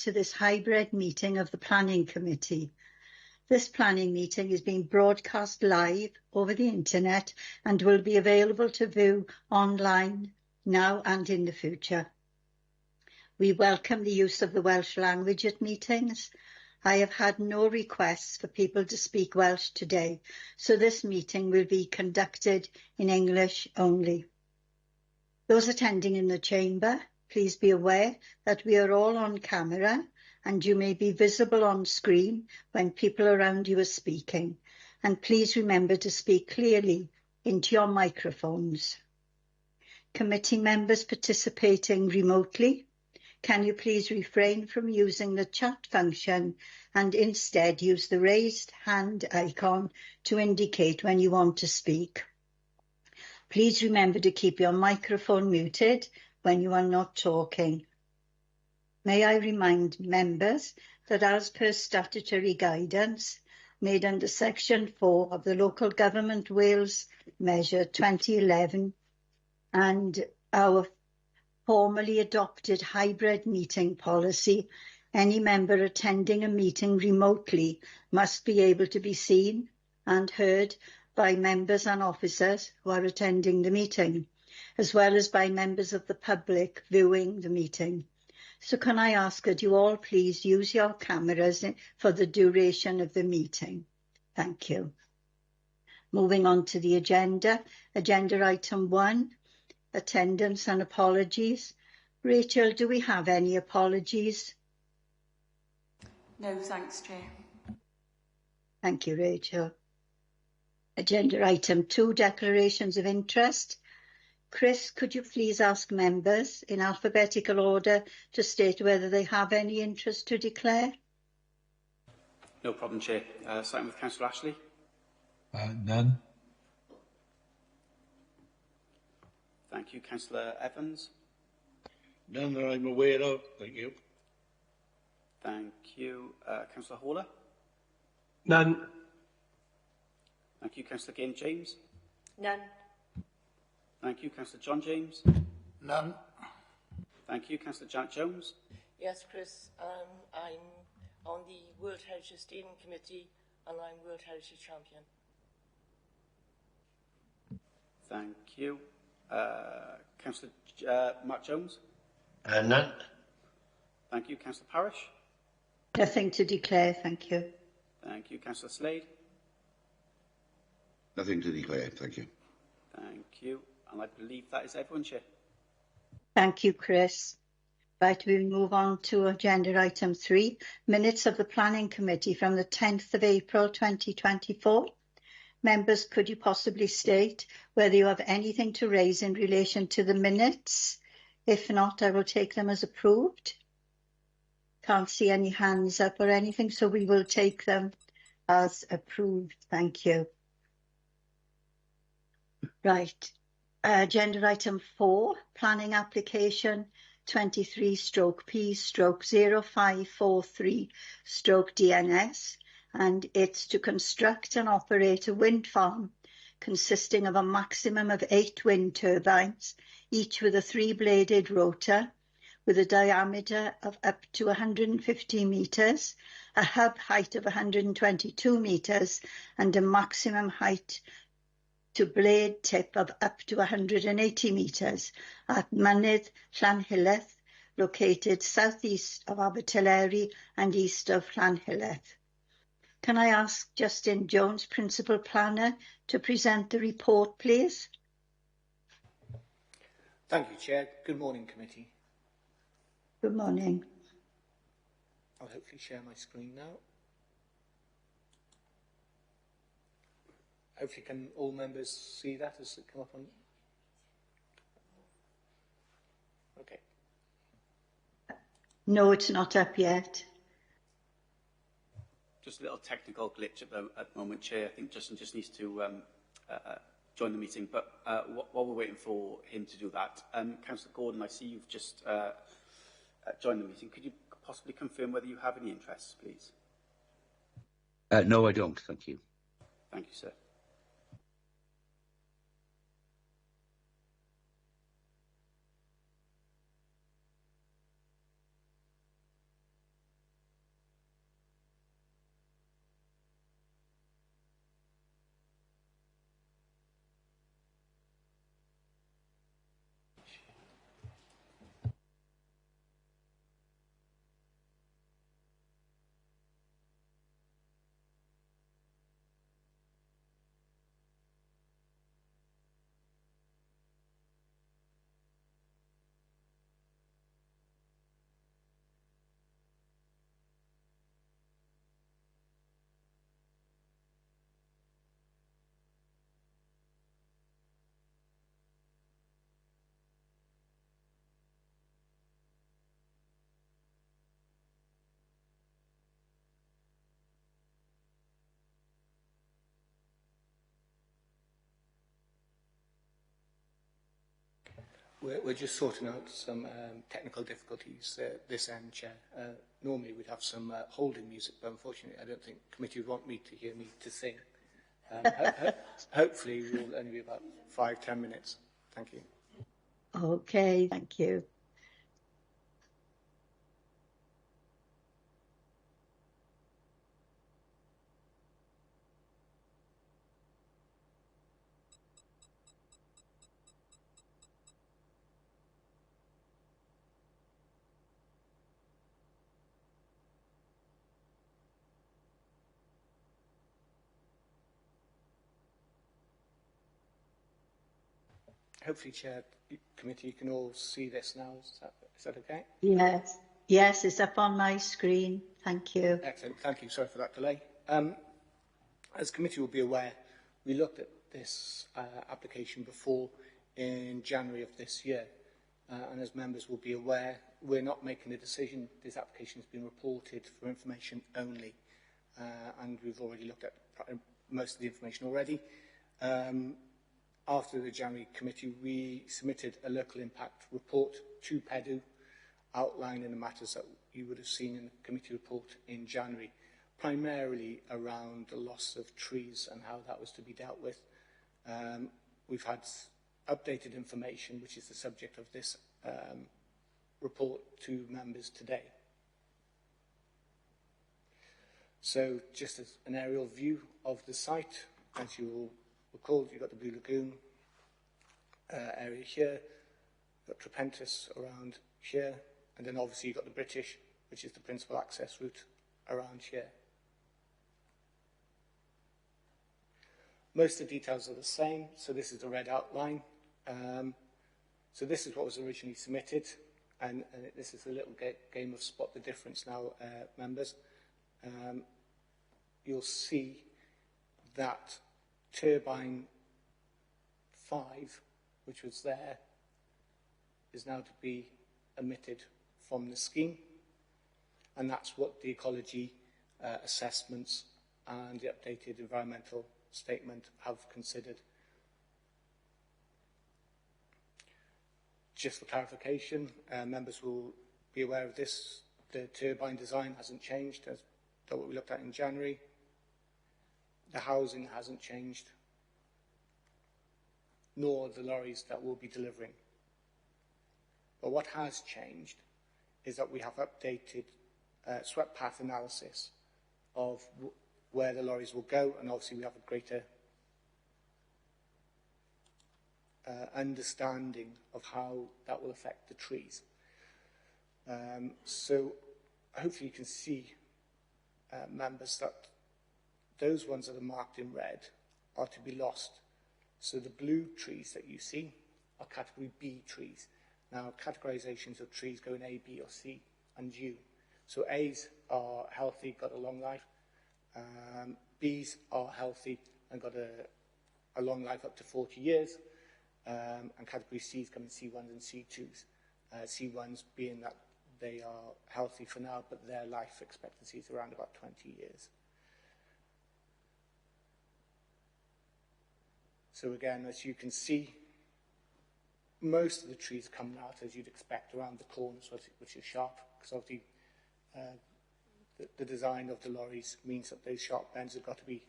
to this hybrid meeting of the Planning Committee. This planning meeting is being broadcast live over the internet and will be available to view online now and in the future. We welcome the use of the Welsh language at meetings. I have had no requests for people to speak Welsh today, so this meeting will be conducted in English only. Those attending in the chamber, please be aware that we are all on camera and you may be visible on screen when people around you are speaking. And please remember to speak clearly into your microphones. Committee members participating remotely, can you please refrain from using the chat function and instead use the raised hand icon to indicate when you want to speak. Please remember to keep your microphone muted when you are not talking. May I remind members that as per statutory guidance made under Section 4 of the Local Government Wales Measure 2011 and our formally adopted hybrid meeting policy, any member attending a meeting remotely must be able to be seen and heard by members and officers who are attending the meeting, as well as by members of the public viewing the meeting. So can I ask that you all please use your cameras for the duration of the meeting? Thank you. Moving on to the agenda. Agenda item 1, attendance and apologies. Rachel, do we have any apologies? No, thanks, Chair. Thank you, Rachel. Agenda item 2, declarations of interest. Chris, could you please ask members in alphabetical order to state whether they have any interest to declare? No problem, Chair. Starting with Councillor Ashley. None. Thank you. Councillor Evans. None that I'm aware of. Thank you. Thank you. Councillor Horler. None. Thank you. Councillor Gain James. None. Thank you. Councillor John James. None. Thank you. Councillor Janet Jones. Yes, Chris. I'm on the World Heritage Steering Committee and I'm World Heritage Champion. Thank you. Councillor Mark Jones. None. Thank you. Councillor Parish. Nothing to declare, thank you. Thank you. Councillor Slade. Nothing to declare, thank you. Thank you. And I believe that is everyone, Chair. Thank you, Chris. Right, we move on to agenda item 3, minutes of the Planning Committee from the 10th of April 2024. Members, could you possibly state whether you have anything to raise in relation to the minutes? If not, I will take them as approved. Can't see any hands up or anything, so we will take them as approved. Thank you. Right. Agenda item 4, planning application 23/P/0543/DNS, and it's to construct and operate a wind farm consisting of a maximum of 8 wind turbines, each with a 3-bladed rotor, with a diameter of up to 150 metres, a hub height of 122 metres, and a maximum height to blade tip of up to 180 metres at Mynydd Llanhilleth, located southeast of Abertillery and east of Llanhilleth. Can I ask Justin Jones, Principal Planner, to present the report, please? Thank you, Chair. Good morning, Committee. Good morning. I'll hopefully share my screen now. Hopefully, can all members see that as it come up on? Okay. No, it's not up yet. Just a little technical glitch at the moment, Chair. I think Justin just needs to join the meeting. But while we're waiting for him to do that, Councillor Gordon, I see you've just joined the meeting. Could you possibly confirm whether you have any interests, please? No, I don't, thank you. Thank you, sir. We're just sorting out some technical difficulties this end, Chair. Normally we'd have some holding music, but unfortunately I don't think committee would want me to hear me to sing. Hopefully we'll only be about 5-10 minutes. Thank you. Okay, thank you. Hopefully, Chair, committee, you can all see this now. Is that okay? Yes, yes, it's up on my screen. Thank you. Excellent. Thank you. Sorry for that delay. As committee will be aware, we looked at this application before in January of this year. And as members will be aware, we're not making a decision. This application has been reported for information only. And we've already looked at most of the information already. After the January committee, we submitted a local impact report to PEDU, outlining the matters that you would have seen in the committee report in January, primarily around the loss of trees and how that was to be dealt with. We've had updated information, which is the subject of this report to members today. So just as an aerial view of the site, as you will recall, you've got the Blue Lagoon area here, you've got Trepentis around here, and then obviously you've got the British, which is the principal access route around here. Most of the details are the same, so this is the red outline. So this is what was originally submitted, and this is a little game of spot the difference now, members. You'll see that turbine 5, which was there, is now to be omitted from the scheme, and that's what the ecology assessments and the updated environmental statement have considered. Just for clarification, members will be aware of this. The turbine design hasn't changed as to what we looked at in January. The housing hasn't changed, nor the lorries that will be delivering. But what has changed is that we have updated swept path analysis of where the lorries will go, and obviously we have a greater understanding of how that will affect the trees. So hopefully you can see, members, that those ones that are marked in red are to be lost. So the blue trees that you see are category B trees. Now, categorizations of trees go in A, B, or C, and U. So A's are healthy, got a long life. B's are healthy and got a long life up to 40 years. And category C's come in C1s and C2s. C1s being that they are healthy for now, but their life expectancy is around about 20 years. So again, as you can see, most of the trees are coming out, as you'd expect, around the corners, which is sharp, because obviously the design of the lorries means that those sharp bends have got to be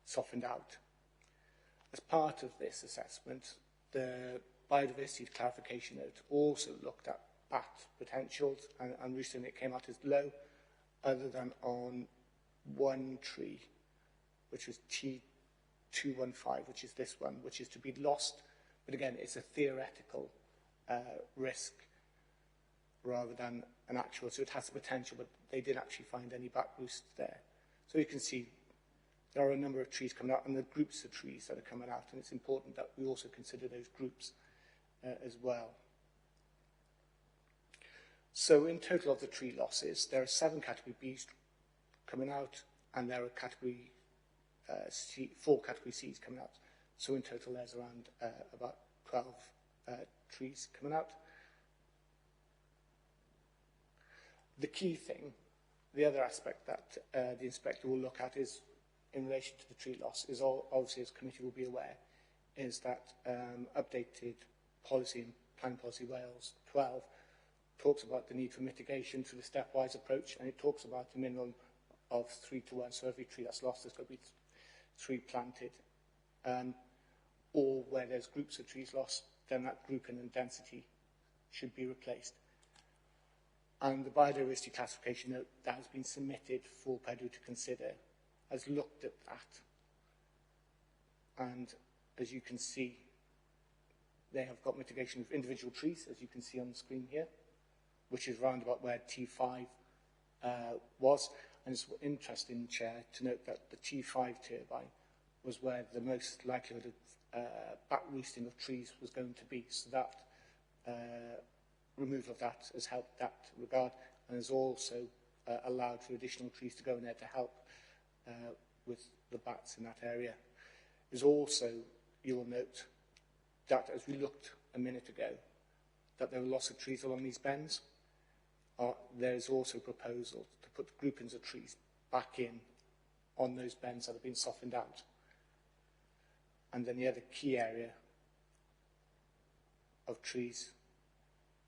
softened out. As part of this assessment, the biodiversity clarification note also looked at bat potentials, and recently it came out as low, other than on one tree, which was T215, which is this one, which is to be lost. But again, it's a theoretical risk rather than an actual. So it has the potential, but they didn't actually find any bat roosts there. So you can see there are a number of trees coming out, and the groups of trees that are coming out, and it's important that we also consider those groups as well. So in total of the tree losses, there are 7 category Bs coming out, and there are category 4 category Cs coming out. So in total, there's around about 12 trees coming out. The key thing, the other aspect that the inspector will look at is, in relation to the tree loss, is obviously, as committee will be aware, is that updated policy and Planning Policy Wales 12, talks about the need for mitigation through the stepwise approach, and it talks about a minimum of 3 to 1, so every tree that's lost has got to be 3 planted. Or where there's groups of trees lost, then that grouping and density should be replaced. And the biodiversity classification note that has been submitted for PEDU to consider has looked at that. And as you can see, they have got mitigation of individual trees, as you can see on the screen here, which is round about where T5 was. And it's interesting, Chair, to note that the T5 turbine was where the most likelihood of back roosting of trees was going to be. So that removal of that has helped that regard, and has also allowed for additional trees to go in there to help with the bats in that area. There's also, you will note, that as we looked a minute ago, that there were lots of trees along these bends. There is also a proposal to put groupings of trees back in on those bends that have been softened out. And then the other key area of trees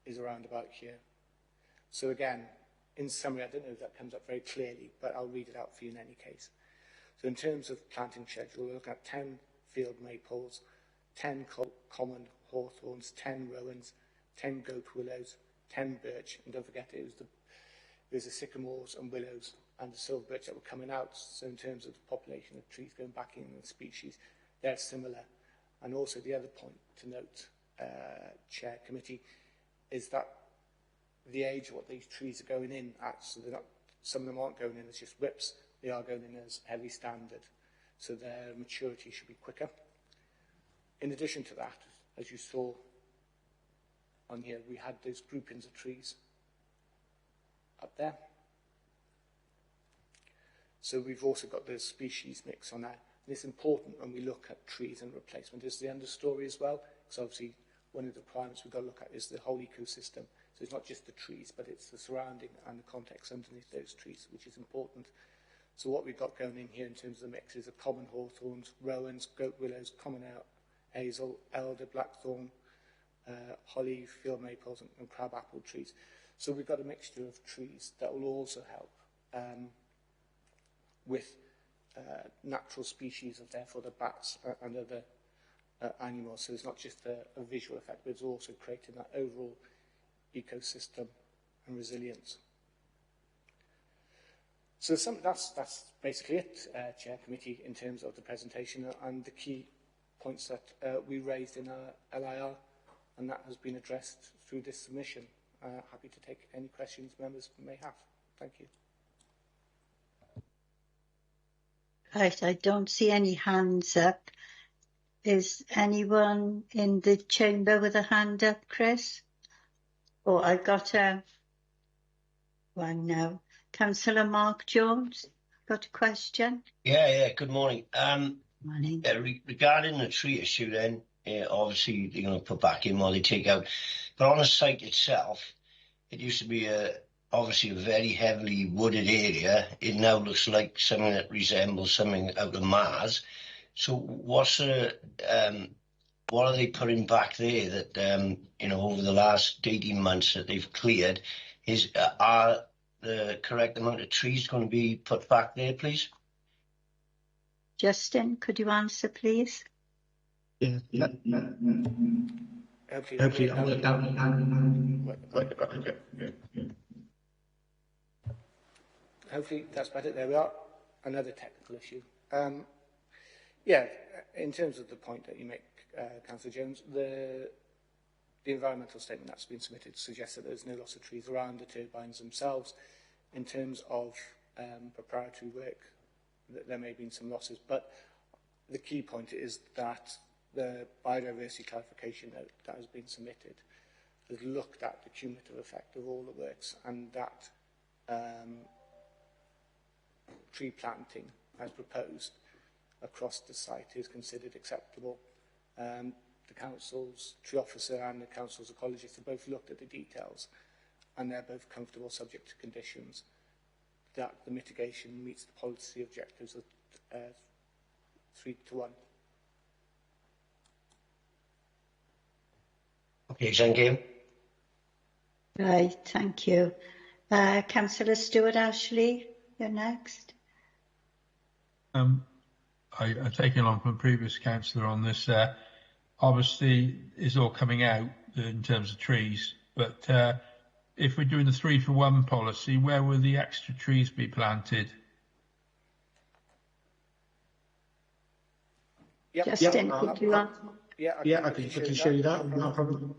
is around about here. So again, in summary, I don't know if that comes up very clearly, but I'll read it out for you in any case. So in terms of planting schedule, we're looking at 10 field maples, 10 common hawthorns, 10 rowans, 10 goat willows, 10 birch, and don't forget it was the sycamores and willows and the silver birch that were coming out. So in terms of the population of trees going back in the species, they're similar. And also the other point to note, Chair Committee, is that the age of what these trees are going in at, so they're not, some of them aren't going in as just whips, they are going in as heavy standard, so their maturity should be quicker. In addition to that, as you saw on here, we had those groupings of trees up there. So we've also got the species mix on that. And it's important when we look at trees and replacement is the understory as well, because obviously one of the requirements we've got to look at is the whole ecosystem. So it's not just the trees, but it's the surrounding and the context underneath those trees, which is important. So what we've got going in here in terms of the mix is a common hawthorns, rowans, goat willows, common hazel, elder, blackthorn, holly, field maples, and crabapple trees. So we've got a mixture of trees that will also help with natural species of, therefore, the bats and other animals. So it's not just a visual effect, but it's also creating that overall ecosystem and resilience. So that's basically it, Chair Committee, in terms of the presentation and the key points that we raised in our LIR, and that has been addressed through this submission. Happy to take any questions members may have. Thank you. Right, I don't see any hands up. Is anyone in the chamber with a hand up, Chris? Oh, I've got one now. Councillor Mark Jones, got a question? Yeah, good morning. Morning. Regarding the tree issue then, obviously they're going to put back in while they take out. But on the site itself, it used to be obviously a very heavily wooded area. It now looks like something that resembles something out of Mars. So what are they putting back there that, over the last 18 months that they've cleared? Are the correct amount of trees going to be put back there, please? Justin, could you answer, please? Yeah. Hopefully I'll work out. Hopefully that's better. There we are. Another technical issue. In terms of the point that you make, Councillor Jones, the environmental statement that's been submitted suggests that there's no loss of trees around the turbines themselves. In terms of preparatory work, there may have been some losses, but the key point is that the biodiversity clarification note that has been submitted has looked at the cumulative effect of all the works, and that tree planting as proposed across the site is considered acceptable. The council's tree officer and the council's ecologist have both looked at the details, and they're both comfortable, subject to conditions, that the mitigation meets the policy objectives of 3 to 1. Okay, thank you. Right, thank you. Councillor Stewart Ashley, you're next. I've taken on from previous councillor on this. Obviously, it's all coming out in terms of trees, but if we're doing the 3-for-1 policy, where will the extra trees be planted? Justin, could you answer? I can quickly show you that. No problem.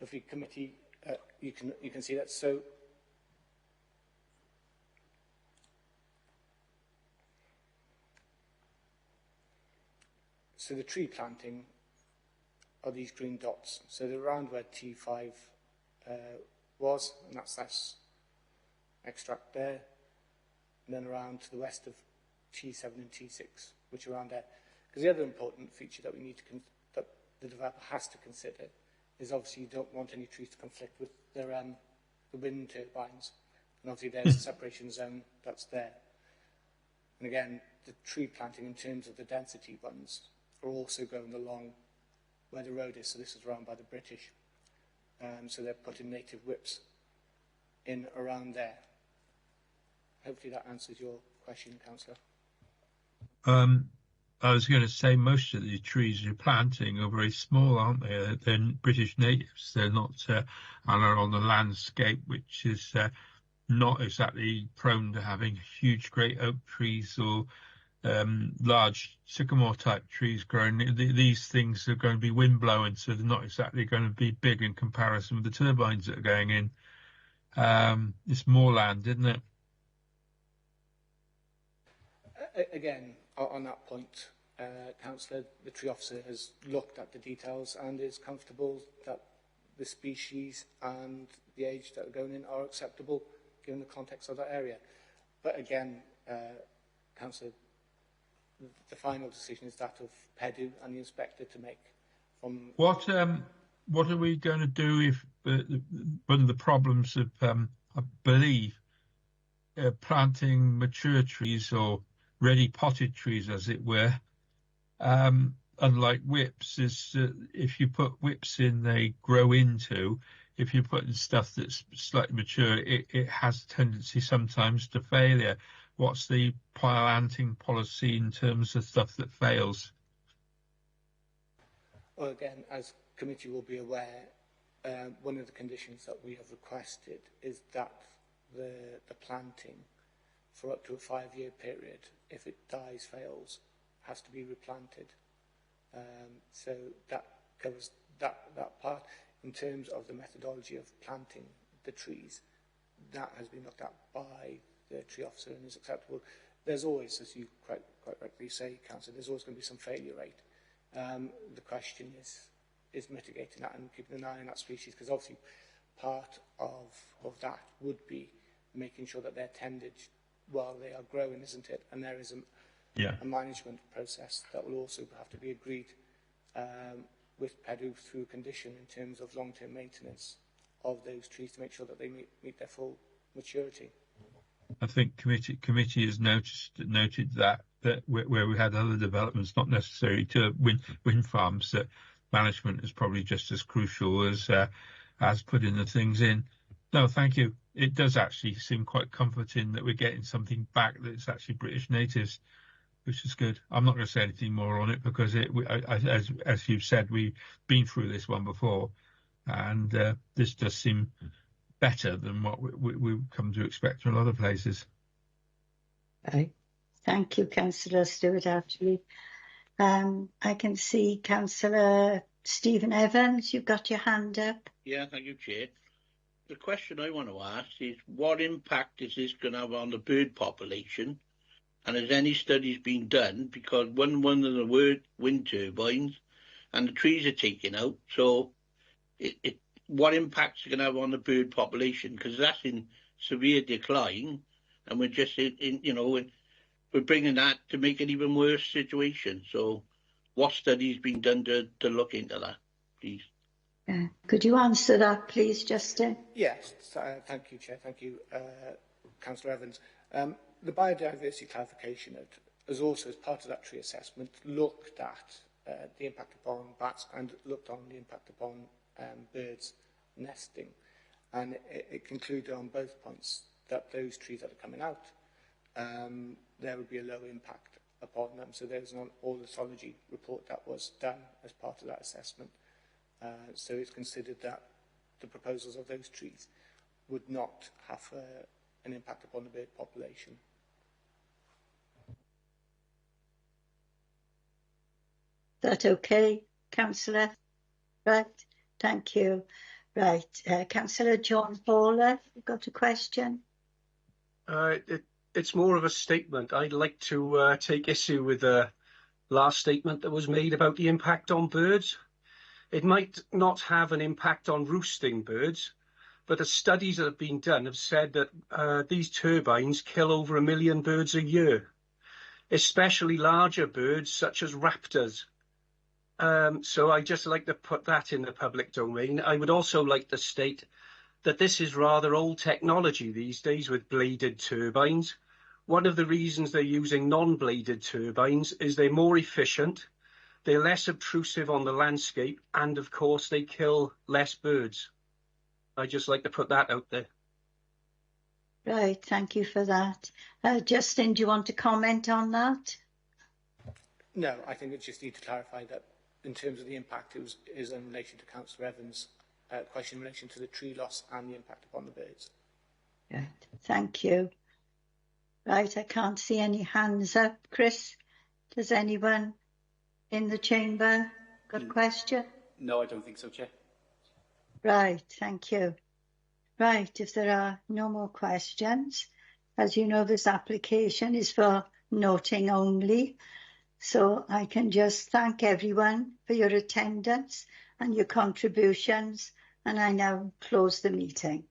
Hopefully, committee, you can see that. So the tree planting are these green dots. So they're around where T5 was, and that's extract there, and then around to the west of T7 and T6, which are around there. Because the other important feature that we need to that the developer has to consider is obviously you don't want any trees to conflict with their the wind turbines, and obviously there's a separation zone that's there. And again, the tree planting in terms of the density ones are also going along where the road is. So this is around by the British. So they're putting native whips in around there. Hopefully that answers your question, Councillor. I was going to say most of the trees you're planting are very small, aren't they? They're British natives. They're not and are on the landscape, which is not exactly prone to having huge great oak trees or large sycamore type trees growing. These things are going to be wind blowing, so they're not exactly going to be big in comparison with the turbines that are going in. It's moorland, isn't it? Again, on that point, Councillor, the tree officer has looked at the details and is comfortable that the species and the age that are going in are acceptable given the context of that area. But again, Councillor, the final decision is that of PEDU and the inspector to make. From what are we going to do if one of the problems of I believe planting mature trees or ready potted trees, as it were, unlike whips, is if you put whips in, they grow into. If you put in stuff that's slightly mature, it has a tendency sometimes to failure. What's the planting policy in terms of stuff that fails? Well, again, as committee will be aware, one of the conditions that we have requested is that the planting for up to a 5-year period, if it dies, fails, has to be replanted. So that covers that part. In terms of the methodology of planting the trees, that has been looked at by the tree officer and is acceptable. There's always, as you quite rightly say, Councillor, there's always going to be some failure rate. The question is mitigating that and keeping an eye on that species, because obviously part of that would be making sure that they're tended while they are growing, isn't it? And there is a management process that will also have to be agreed with PEDU through condition in terms of long-term maintenance of those trees to make sure that they meet their full maturity. I think committee has noted that where we had other developments, not necessarily to wind farms, that management is probably just as crucial as putting the things in. No, thank you. It does actually seem quite comforting that we're getting something back that's actually British natives, which is good. I'm not going to say anything more on it because as you've said, we've been through this one before, and this does seem better than what we've come to expect from a lot of places. Right. Thank you, Councillor Stewart Ashley. I can see Councillor Stephen Evans, you've got your hand up. Yeah, thank you, Chair. The question I want to ask is, what impact is this going to have on the bird population? And has any studies been done? Because one of the wind turbines and the trees are taken out, so what impact is it going to have on the bird population? Because that's in severe decline, and we're just we're bringing that to make an even worse situation. So what study's been done to look into that, please? Could you answer that, please, Justin? Yes, thank you, Chair. Thank you, Councillor Evans. The Biodiversity Clarification Act has also, as part of that tree assessment, looked at the impact upon bats and looked on the impact upon birds nesting. And it concluded on both points that those trees that are coming out, there would be a low impact upon them. So there's an ornithology report that was done as part of that assessment. So it's considered that the proposals of those trees would not have an impact upon the bird population. Is that okay, Councillor? Right, thank you. Right, Councillor John Fowler, you've got a question? It's more of a statement. I'd like to take issue with the last statement that was made about the impact on birds. It might not have an impact on roosting birds, but the studies that have been done have said that these turbines kill over 1 million birds a year, especially larger birds such as raptors. So I'd just like to put that in the public domain. I would also like to state that this is rather old technology these days with bladed turbines. One of the reasons they're using non-bladed turbines is they're more efficient, they're less obtrusive on the landscape, and of course they kill less birds. I'd just like to put that out there. Right, thank you for that. Justin, do you want to comment on that? No, I think we just need to clarify that in terms of the impact, it is in relation to Councillor Evans' question in relation to the tree loss and the impact upon the birds. Right, thank you. Right, I can't see any hands up. Chris, does anyone in the chamber got a question? No, I don't think so, Chair. Right, thank you. Right, if there are no more questions, as you know, this application is for noting only. So I can just thank everyone for your attendance and your contributions, and I now close the meeting.